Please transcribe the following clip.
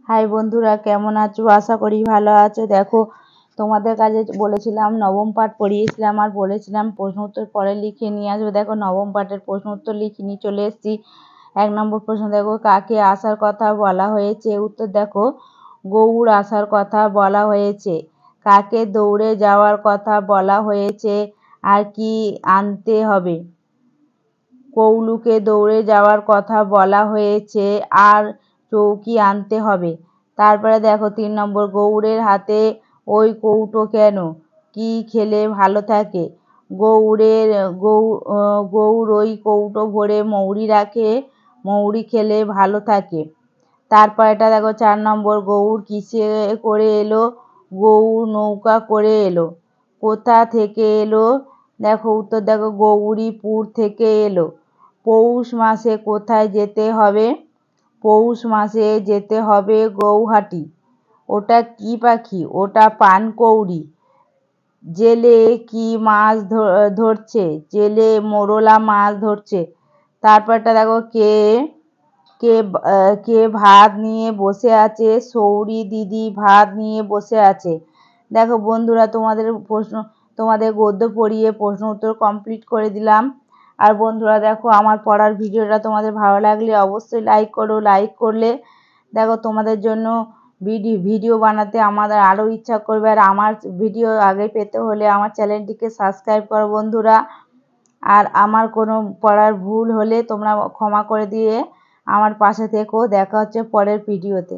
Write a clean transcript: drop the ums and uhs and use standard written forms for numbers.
High বন্ধুরা, কেমন আছো? আশা করি ভালো আছো। দেখো, তোমাদের কাছে বলেছিলাম নবম পাঠ পড়িয়েছিলাম আর বলেছিলাম প্রশ্ন উত্তর পরে লিখে নিয়ে আসবো। দেখো, নবম পাঠের প্রশ্ন উত্তর লিখে নিয়ে চলে এসেছি। 1 নম্বর প্রশ্ন দেখো, কাকে আসার কথা বলা হয়েছে? উত্তর দেখো, গৌর আসার কথা বলা হয়েছে। কাকে দৌড়ে যাওয়ার কথা বলা হয়েছে আর কি আনতে হবে? কৌলুকে দৌড়ে যাওয়ার কথা বলা হয়েছে আর চৌকি আনতে হবে। তারপরে দেখো 3 নম্বর, গৌড়ের হাতে ওই কৌটো কেন? কি খেলে ভালো থাকে? গৌর ওই কৌটো ভরে মৌরি রাখে, মৌরি খেলে ভালো থাকে। তারপর এটা দেখো 4 নম্বর, গৌর কিসে করে এলো? গৌর নৌকা করে এলো। কোথা থেকে এলো? দেখো উত্তর দেখো, গৌরীপুর থেকে এলো। পৌষ মাসে কোথায় যেতে হবে? পৌষ মাসে যেতে হবে গৌহাটি। ওটা কি পাখি? ওটা পানকৌড়ি। জেলে কি মাছ ধরছে? জেলে মোরলা মাছ ধরছে। তারপরটা দেখো, কে কে কে ভাত নিয়ে বসে আছে? সৌরি দিদি ভাত নিয়ে বসে আছে। দেখো বন্ধুরা, তোমাদের গদ্য পড়িয়ে প্রশ্ন উত্তর কমপ্লিট করে দিলাম। আর বন্ধুরা দেখো, আমার পড়ার ভিডিওটা তোমাদের ভালো লাগলে অবশ্যই লাইক করো। লাইক করলে দেখো তোমাদের জন্য ভিডিও বানাতে আমাদের আরও ইচ্ছা করবে। আর আমার ভিডিও আগে পেতে হলে আমার চ্যানেলটিকে সাবস্ক্রাইব করো বন্ধুরা। আর আমার কোনো পড়ার ভুল হলে তোমরা ক্ষমা করে দিয়ে আমার পাশে থেকো। দেখা হচ্ছে পরের ভিডিওতে।